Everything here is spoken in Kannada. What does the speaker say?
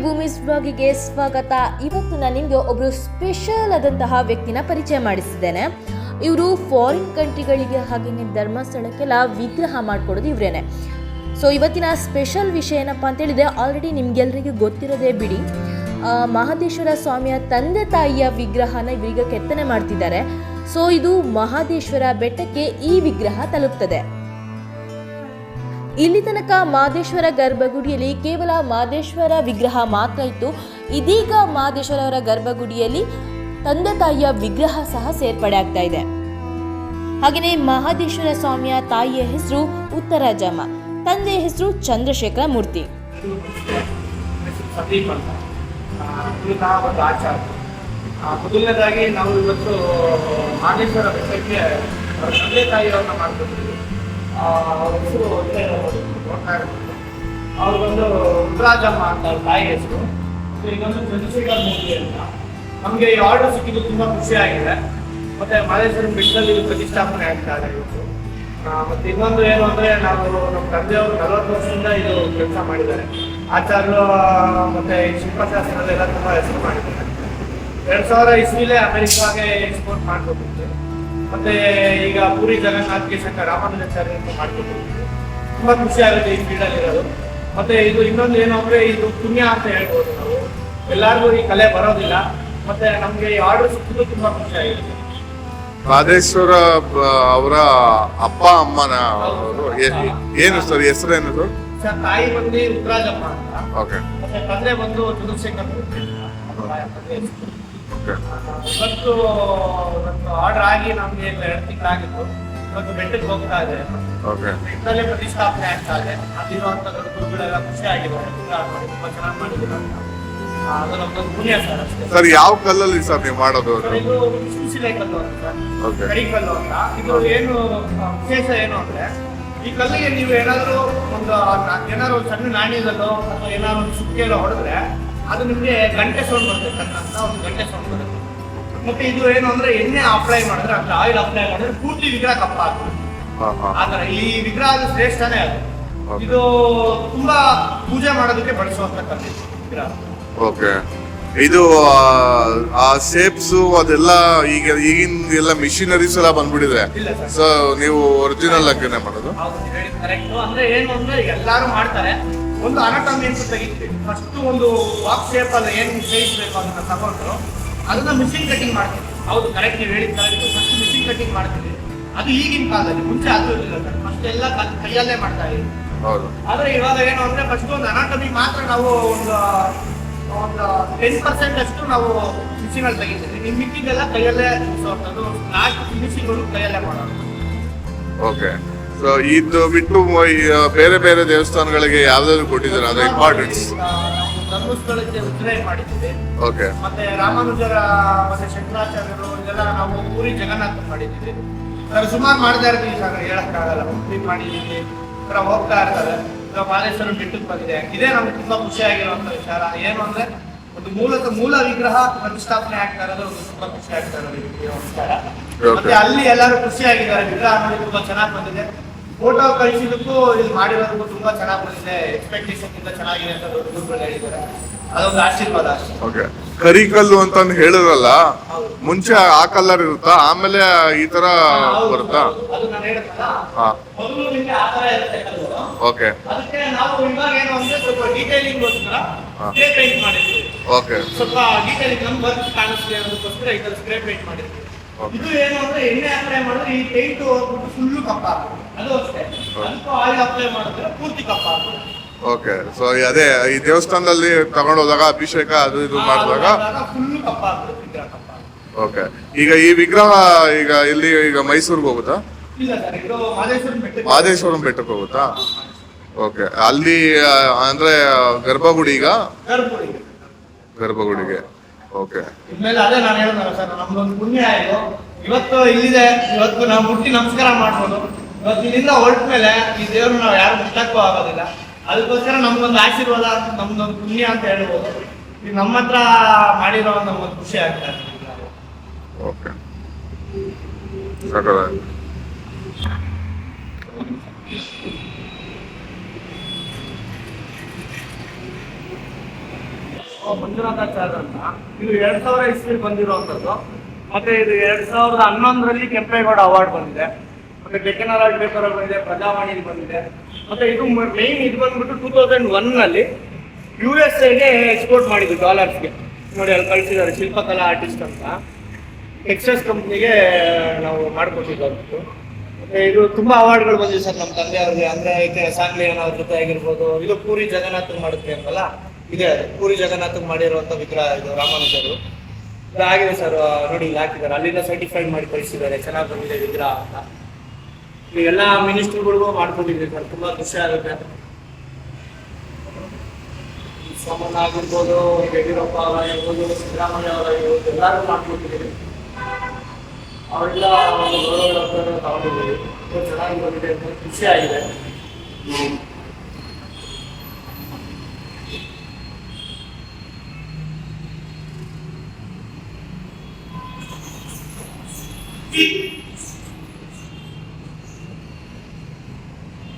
ಭೂಮಿಸ್ ಬ್ಲಾಗಿಗೆ ಸ್ವಾಗತ. ಇವತ್ತು ನಾನು ನಿಮಗೆ ಒಬ್ಬರು ಸ್ಪೆಷಲ್ ಆದಂತಹ ವ್ಯಕ್ತಿನ ಪರಿಚಯ ಮಾಡಿಸಿದ್ದೇನೆ. ಇವರು ಫಾರಿನ್ ಕಂಟ್ರಿಗಳಿಗೆ ಹಾಗೆಯೇ ಧರ್ಮಸ್ಥಳಕ್ಕೆಲ್ಲ ವಿಗ್ರಹ ಮಾಡಿಕೊಡೋದು ಇವರೇನೆ. ಸೊ ಇವತ್ತಿನ ಸ್ಪೆಷಲ್ ವಿಷಯ ಏನಪ್ಪ ಅಂತ ಹೇಳಿದ್ರೆ, ಆಲ್ರೆಡಿ ನಿಮ್ಗೆಲ್ಲರಿಗೂ ಗೊತ್ತಿರೋದೇ ಬಿಡಿ, ಮಹದೇಶ್ವರ ಸ್ವಾಮಿಯ ತಂದೆ ತಾಯಿಯ ವಿಗ್ರಹನ ಇವರಿಗೆ ಕೆತ್ತನೆ ಮಾಡ್ತಿದ್ದಾರೆ. ಸೊ ಇದು ಮಹದೇಶ್ವರ ಬೆಟ್ಟಕ್ಕೆ ಈ ವಿಗ್ರಹ ತಲುಪ್ತದೆ. ಇಲ್ಲಿ ತನಕ ಮಹದೇಶ್ವರ ಗರ್ಭಗುಡಿಯಲ್ಲಿ ಕೇವಲ ಮಹದೇಶ್ವರ ವಿಗ್ರಹ ಮಾತ್ರ ಇತ್ತು. ಇದೀಗ ಮಹದೇಶ್ವರ ಅವರ ಗರ್ಭಗುಡಿಯಲ್ಲಿ ತಂದೆ ತಾಯಿಯ ವಿಗ್ರಹ ಸಹ ಸೇರ್ಪಡೆ ಆಗ್ತಾ ಇದೆ. ಹಾಗೆಯೇ ಮಹದೇಶ್ವರ ಸ್ವಾಮಿಯ ತಾಯಿಯ ಹೆಸರು ಉತ್ತರಾಜಮ್ಮ, ತಂದೆಯ ಹೆಸರು ಚಂದ್ರಶೇಖರ ಮೂರ್ತಿ. ಮೊದಲನೇದಾಗಿ ನಾವು ಇವತ್ತು ಮಹದೇಶ್ವರ ಬೆಟ್ಟಕ್ಕೆ ತಂದೆ ತಾಯಿಯವ್ರನ್ನ ಮಾಡ್ಕೊತೀವಿ. ಅವ್ರ ಹೆಸರು ಅವ್ರಿಗೊಂದು ಉತ್ತರಾಜಮ್ಮ ಅಂತ ತಾಯಿ ಹೆಸರು, ಈಗೊಂದು ಚಂದ್ರಶೇಖರ ಮೂರ್ತಿ ಅಂತ. ನಮಗೆ ಈ ಆರ್ಡರ್ ಸಿಕ್ಕಿದ್ದು ತುಂಬ ಖುಷಿಯಾಗಿದೆ. ಮತ್ತೆ ಮಹದೇಶ್ವರ ಬೆಟ್ಟದಲ್ಲಿ ಪ್ರತಿಷ್ಠಾಪನೆ ಆಗ್ತಾ ಇದೆ ಇವತ್ತು. ಮತ್ತೆ ಇನ್ನೊಂದು ಏನು ಅಂದ್ರೆ, ನಾವು ನಮ್ಮ ತಂದೆಯವರು 40 ವರ್ಷದಿಂದ ಇದು ಕೆಲಸ ಮಾಡಿದ್ದಾರೆ. ಆಚಾರ್ಯರು ಮತ್ತೆ ಶಿಲ್ಪಶಾಸ್ತ್ರದಲ್ಲೆಲ್ಲ ತುಂಬ ಹೆಸರು ಮಾಡಿದ್ದಾರೆ. 2000 ಇಸ್ವಿಲೇ ಅಮೆರಿಕಾಗೆ ಎಕ್ಸ್ಪೋರ್ಟ್ ಮಾಡ್ಕೊಟ್ಟಿದ್ದೆ. ಮತ್ತೆ ಈಗ ಪೂರಿ ಜಗನ್ನಾಥ್ಗೆ ಶಂಕರ ರಾಮಾನುಜಾಚಾರ್ಯ ಅಂತ ಮಾಡ್ಕೊಟ್ಟಿದ್ದೆ. ತುಂಬಾ ಖುಷಿ ಆಗುತ್ತೆ ಈ ಫೀಲ್ಡಲ್ಲಿ ಇರೋದು. ಮತ್ತೆ ಇದು ಇನ್ನೊಂದು ಏನು ಅಂದ್ರೆ, ಇದು ಪುಣ್ಯ ಅಂತ ಹೇಳ್ಬೋದು. ನಾವು ಎಲ್ಲರಿಗೂ ಈ ಕಲೆ ಬರೋದಿಲ್ಲ. ಮತ್ತೆ ನಮ್ಗೆ ಈ ಆರ್ಡರ್ ಸಿಕ್ಕಿದ್ದು ತುಂಬಾ ಖುಷಿ ಆಗಿದೆ. ಮಹದೇಶ್ವರ ಅವರ ಅಪ್ಪ ಅಮ್ಮನ ಏನು ಸರ್ ಹೆಸರೇನು ಸರ್? ತಾಯಿ ಬಂದು ಉತ್ತರಾಜಮ್ಮ ಅಂತ, ಓಕೆ. ಮತ್ತೆ ತಂದೆ ಬಂದು ಚಂದ್ರಶೇಖರ್ ಮೂರ್ತಿ ಅಂತ. ಇವತ್ತು ಒಂದು ಆರ್ಡರ್ ಆಗಿ ನಮ್ಗೆ 2 ತಿಂಗಳಾಗಿತ್ತು. ಇವತ್ತು ಬೆಟ್ಟಕ್ಕೆ ಹೋಗ್ತಾ ಇದೆ, ಬೆಟ್ಟದಲ್ಲೇ ಪ್ರತಿಷ್ಠಾಪನೆ ಆಗ್ತಾ ಇದೆ. ಅಲ್ಲಿರುವಂತ ಗುರುಗಳೆಲ್ಲ ಖುಷಿ ಆಗಿದೆ. ತುಂಬಾ ಚೆನ್ನಾಗಿ ಮಾಡಿದ್ರು ಅಂತ. ಅದೊಂದು ಪುಣ್ಯ ಸರ್ ಅಷ್ಟೇ. ಸರ್ ಯಾವ ಕಲ್ಲಲ್ಲಿ ಸರ್ ನೀವು ಮಾಡೋದು? ಇದು ವಿಶ್ವಶಿಲೆ ಕಲ್ಲು ಅಂತ ಸರ್, ಕರಿಕಲ್ಲು ಅಂತ. ಇದು ಏನು ವಿಶೇಷ ಏನು ಅಂದ್ರೆ, ಈ ಕಲ್ಲಿಗೆ ನೀವು ಏನಾದ್ರು ಒಂದು ಸಣ್ಣ ನಾಣ್ಯದಲ್ಲೋ ಅಥವಾ ಏನಾದ್ರು ಒಂದು ಸುಕ್ಕಿಯಲ್ಲೋ ಹೊಡೆದ್ರೆ ಅದು ನಿಮ್ಗೆ ಗಂಟೆ ಸೌಂಡ್ ಬರುತ್ತೆ. ಕನ್ನಂತ ಒಂದು ಗಂಟೆ ಸೌಂಡ್ ಬರುತ್ತೆ. ಮತ್ತೆ ಇದು ಏನು ಅಂದ್ರೆ, ಎಣ್ಣೆ ಅಪ್ಲೈ ಮಾಡಿದ್ರೆ ಅಂದ್ರೆ ಆಯಿಲ್ ಅಪ್ಲೈ ಮಾಡಿದ್ರೆ ಪೂರ್ತಿ ವಿಗ್ರಹ ಕಪ್ಪ ಆಗ್ತದೆ. ಆದ್ರೆ ಈ ವಿಗ್ರಹ ಅದು ಶ್ರೇಷ್ಠನೇ ಅದು. ಇದು ತುಂಬಾ ಪೂಜೆ ಮಾಡೋದಕ್ಕೆ ಬಳಸುವಂತ ಕಲ್ಲು ವಿಗ್ರಹ. ಓಕೆ. ಇದು ಆ ಶೇಪ್ಸ್ ಅದೆಲ್ಲ ಈಗಿನ ಎಲ್ಲ ಮಿಷಿನರೀಸ್ ಎಲ್ಲ ಬಂದ್ಬಿಟ್ಟಿದೆ. ಸೊ ನೀವು ಒರಿಜಿನಲ್ ಆಗೇನೆ ಮಾಡೋದು? ಕರೆಕ್ಟ್. ಅಂದ್ರೆ ಏನು ಅಂದ್ರೆ, ಎಲ್ಲಾರು ಮಾಡ್ತಾರೆ. ಒಂದು ಅನಾಟಮಿ ಅಂತ ತೆಗಿತೀವಿ. ಫಸ್ಟ್ ಒಂದು ಬಾಕ್ಸ್ ಶೇಪ್ ಅಲ್ಲಿ ಏನು ಸೈಜ್ ಬೇಕು ಅದನ್ನ ತಗೊಂಡು ಅದನ್ನ ಮಿಷಿನ್ ಕಟಿಂಗ್ ಮಾಡ್ತೀವಿ. ಹೌದು, ಕರೆಕ್ಟ್, ನೀವು ಹೇಳಿದ ಕರೆಕ್ಟ್. ಫಸ್ಟ್ ಮಿಷಿನ್ ಕಟಿಂಗ್ ಮಾಡ್ತೀವಿ. ಅದು ಈಗಿನ ಕಾಲದಲ್ಲಿ, ಮುಂಚೆ ಅದು ಇರಲಿಲ್ಲ. ಫಸ್ಟ್ ಎಲ್ಲ ಕೈಯಲ್ಲೇ ಮಾಡ್ತಾ ಇದ್ವಿ. ಆದ್ರೆ ಇವಾಗ ಏನು ಅಂದ್ರೆ, ಫಸ್ಟ್ ಒಂದು ಅನಾಟಮಿ ಮಾತ್ರ ನಾವು ಒಂದು 10% ಅಷ್ಟು ನಾವು ಮಿಷಿನ್ ಅಲ್ಲಿ ತೆಗಿತೀವಿ. ನಿಮ್ ಮಿಕ್ಕಿದೆಲ್ಲ ಕೈಯಲ್ಲೇ ಅದು ಲಾಸ್ಟ್ ಫಿನಿಶಿಂಗ್ ಕೈಯಲ್ಲೇ ಮಾಡೋದು. ಓಕೆ. ಸೊ ಇದು ಬಿಟ್ಟು ಬೇರೆ ಬೇರೆ ದೇವಸ್ಥಾನಗಳಿಗೆ ಯಾವ್ದಾದ್ರು ಕೊಟ್ಟಿದ್ದಾರೆ ಅದು ಇಂಪಾರ್ಟೆನ್ಸ್? ಧರ್ಮಸ್ಥಳಕ್ಕೆ ಉಜ್ಜಯಿನಿ ಮಾಡಿದ್ದೀವಿ. ಓಕೆ. ಮತ್ತೆ ರಾಮಾನುಜರ ಮತ್ತೆ ಶಂಕರಾಚಾರ್ಯರು ಇದೆಲ್ಲ ನಾವು ಪೂರಿ ಜಗನ್ನಾಥ ಮಾಡಿದ್ದೀವಿ. ಸುಮಾರು ಮಾಡ್ತಾ ಇರ್ತೀವಿ ಸರ್, ಹೇಳಕ್ಕಾಗಲ್ಲ. ಪೂರಿ ಮಾಡಿದ್ದೀವಿ, ಹೋಗ್ತಾ ಇರ್ತಾರೆ. ಮಹದೇಶ್ವರ ಬೆಟ್ಟಕ್ಕೆ ಬಂದಿದೆ. ಇದೇ ನಮ್ಗೆ ತುಂಬಾ ಖುಷಿಯಾಗಿರುವಂತ ವಿಚಾರ. ಏನು ಅಂದ್ರೆ, ಒಂದು ಮೂಲ ವಿಗ್ರಹ ಪ್ರತಿಷ್ಠಾಪನೆ ಆಗ್ತಾ ಇರೋದು ಒಂದು ತುಂಬಾ ಖುಷಿ ಆಗ್ತಾ ಇರೋದು ವಿಚಾರ. ಮತ್ತೆ ಅಲ್ಲಿ ಎಲ್ಲರೂ ಖುಷಿಯಾಗಿದ್ದಾರೆ. ವಿಗ್ರಹ ನೋಡಿ ತುಂಬಾ ಚೆನ್ನಾಗಿ ಬಂದಿದೆ. ಫೋಟೋ ಕಳಿಸಿದಕ್ಕೂ ಇಲ್ಲಿ ಮಾಡಿರೋದಕ್ಕೂ ತುಂಬಾ ಚೆನ್ನಾಗಿ ಬಂದಿದೆ. ಎಕ್ಸ್ಪೆಕ್ಟೇಷನ್ ಇಂದ ಚೆನ್ನಾಗಿದೆ ಅಂತ ದೊಡ್ಡ ಗುರುಗಳು ಹೇಳಿದ್ದಾರೆ. ಅದೊಂದು ಆಶೀರ್ವಾದ ಅಷ್ಟೇ. ಓಕೆ. ಕರಿಕಲ್ಲು ಅಂತ ಹೇಳಿದ್ರಲ್ಲ, ಮುಂಚೆ ಆ ಕಲರ್ ಇರುತ್ತಾ, ಆಮೇಲೆ ಈ ತರ ಬರುತ್ತಾ? ಅದು ನಾನು ಹೇಳಿದ್ನಲ್ಲ, ಮೊದಲು ನಿಮಗೆ ಆ ತರ ಇರುತ್ತೆ ಕಲ್ಲು. ಓಕೆ. ಅದಕ್ಕೆ ನಾವು ಇವಾಗ ಏನು ಅಂದ್ರೆ, ಸ್ವಲ್ಪ ಡೀಟೇಲಿಂಗ್ ಗೋಸ್ಕರ ಸ್ಪ್ರೇ ಪೇಂಟ್ ಮಾಡಿದ್ವಿ. ಓಕೆ. ಸ್ವಲ್ಪ ಡೀಟೇಲಿಂಗ್ ನಮ್ಮ ವರ್ಕ್ ಕಾಣಿಸ್ಲಿ ಅನ್ನೋದಕ್ಕೋಸ್ಕರ ಈ ತರ ಸ್ಪ್ರೇ ಪೇಂಟ್ ಮಾಡಿದ್ವಿ. ಇದು ಏನು ಅಂದ್ರೆ, ಎಣ್ಣೆ ಅಪ್ಲೈ ಮಾಡಿದ್ರೆ ಈ ಪೇಂಟ್ ಹೋಗ್ಬಿಟ್ಟು ಫುಲ್ಲು ಕಪ್ಪಾಗ್ತದೆ. ಅದು ಅಷ್ಟೇ. ಅದಕ್ಕೂ ಆಯಿಲ್ ಅಪ್ಲೈ ಮಾಡಿದ್ರೆ ಪೂರ್ತಿ ಕಪ್ಪಾಗ್ತದೆ. ಓಕೆ. ಸೊ ಅದೇ ಈ ದೇವಸ್ಥಾನದಲ್ಲಿ ತಗೊಂಡೋದಾಗ ಅಭಿಷೇಕ ಅದು ಇದು ಮಾಡಿದಾಗ ಫುಲ್ಲು ಕಪ್ಪಾಗ್ತದೆ ವಿಗ್ರಹ. ಓಕೆ. ಈಗ ಈ ವಿಗ್ರಹ ಈಗ ಮೈಸೂರಿಗೆ ಹೋಗುತ್ತಾ? ಇಲ್ಲ ಸರ್, ಇದು ಮಹದೇಶ್ವರಂ ಬೆಟ್ಟಕ್ಕೆ ಹೋಗುತ್ತಾ? ಓಕೆ. ಅಲ್ಲಿ ಅಂದ್ರೆ ಗರ್ಭಗುಡಿಗೆ. ಓಕೆ. ಇನ್ಮೇಲೆ ಅದೇ ನಾನು ಹೇಳಿದ್ನಲ್ಲ ಸರ್, ನಮ್ದೊಂದು ಪುಣ್ಯ ಆಯ್ತು. ಇವತ್ತು ಇಲ್ಲಿದೆ, ಇವತ್ತು ನಾವು ಮುಟ್ಟಿ ನಮಸ್ಕಾರ ಮಾಡ್ಬೋದು. ಇವತ್ತು ಇಲ್ಲಿಂದ ಹೊರಟ ಮೇಲೆ ಈ ದೇವ್ರನ್ನ ನಾವು ಯಾರು ಮುಟ್ಟಕ್ಕೂ ಆಗೋದಿಲ್ಲ. ಅದಕ್ಕೋಸ್ಕರ ನಮ್ಗೊಂದು ಆಶೀರ್ವಾದ, ನಮ್ದೊಂದು ಪುಣ್ಯ ಅಂತ ಹೇಳ್ಬೋದು. ಈಗ ನಮ್ಮ ಹತ್ರ ಮಾಡಿರೋ ನಮ್ಗೊಂದು ಖುಷಿ ಆಗ್ತಾ ಇದೆ. ಓಕೆ. ಮಂಜುನಾಥಾಚಾರ್ಯ ಅಂತ. ಇದು 2000 ಇಸ್ವಿ ಬಂದಿರುವಂಥದ್ದು. ಮತ್ತೆ ಇದು 2011ರಲ್ಲಿ ಕೆಂಪೇಗೌಡ ಅವಾರ್ಡ್ ಬಂದಿದೆ. ಮತ್ತೆ ಡೆಕ್ಕನ್ ಅವಾರ್ಡ್ ಪೇಪರ್ ಬಂದಿದೆ, ಪ್ರಜಾವಾಣಿಲಿ ಬಂದಿದೆ. ಮತ್ತೆ ಇದು ಮೇನ್ ಇದು ಬಂದ್ಬಿಟ್ಟು 2001ನಲ್ಲಿ USA ಎಕ್ಸ್ಪೋರ್ಟ್ ಮಾಡಿದ್ದು ಡಾಲರ್ಸ್ಗೆ. ನೋಡಿ ಅಲ್ಲಿ ಕಳಿಸಿದ್ದಾರೆ, ಶಿಲ್ಪಕಲಾ ಆರ್ಟಿಸ್ಟ್ ಅಂತ. ಟೆಕ್ಸ್ಟೈಲ್ಸ್ ಕಂಪ್ನಿಗೆ ನಾವು ಮಾಡಿಕೊಟ್ಟಿದ್ದು ಅಂದ್ಬಿಟ್ಟು. ಮತ್ತೆ ಇದು ತುಂಬಾ ಅವಾರ್ಡ್ಗಳು ಬಂದಿದೆ ಸರ್ ನಮ್ಮ ತಂದೆಯವ್ರಿಗೆ. ಅಂದ್ರೆ ಐತೆ ಸಾಂಗ್ಲಿಯನ್ ಅವ್ರ ಜೊತೆ ಆಗಿರ್ಬೋದು. ಇದು ಪೂರಿ ಜಗನ್ನಾಥ್ ಮಾಡುತ್ತೆ ಅಂತಲ್ಲ, ಇದೆ ಅದು ಪೂರಿ ಜಗನ್ನಾಥ್ ಮಾಡಿರುವಂತ ವಿಗ್ರಹ ಇದು ರಾಮಾನುಜರು. ಇದಾಗಿದೆ ಸರ್, ನೋಡಿ ಇಲ್ಲಿ ಹಾಕಿದ್ದಾರೆ. ಅಲ್ಲಿಂದ ಸರ್ಟಿಫೈಡ್ ಮಾಡಿ ಕಳಿಸಿದ್ದಾರೆ, ಚೆನ್ನಾಗಿ ಬಂದಿದೆ ವಿಗ್ರಹ ಅಂತ. ಈ ಎಲ್ಲ ಮಿನಿಸ್ಟ್ರಿಗಳಿಗೂ ಮಾಡ್ಕೊಂಡಿದ್ದೀವಿ ಸರ್, ತುಂಬಾ ಖುಷಿ ಆಗುತ್ತೆ. ಸೋಮಣ್ಣ ಆಗಿರ್ಬೋದು, ಯಡಿಯೂರಪ್ಪ ಅವರಾಗಿರ್ಬೋದು, ಸಿದ್ದರಾಮಯ್ಯ ಅವರಾಗಿರ್ಬೋದು, ಎಲ್ಲರೂ ಮಾಡ್ಕೊಟ್ಟಿದ್ದೀವಿ. ಅವೆಲ್ಲ ಒಂದು ಗೌರವ ತಗೊಂಡಿದ್ದೀವಿ. ತುಂಬ ಚೆನ್ನಾಗಿ ಬಂದಿದೆ ಅಂತ ಖುಷಿ ಆಗಿದೆ.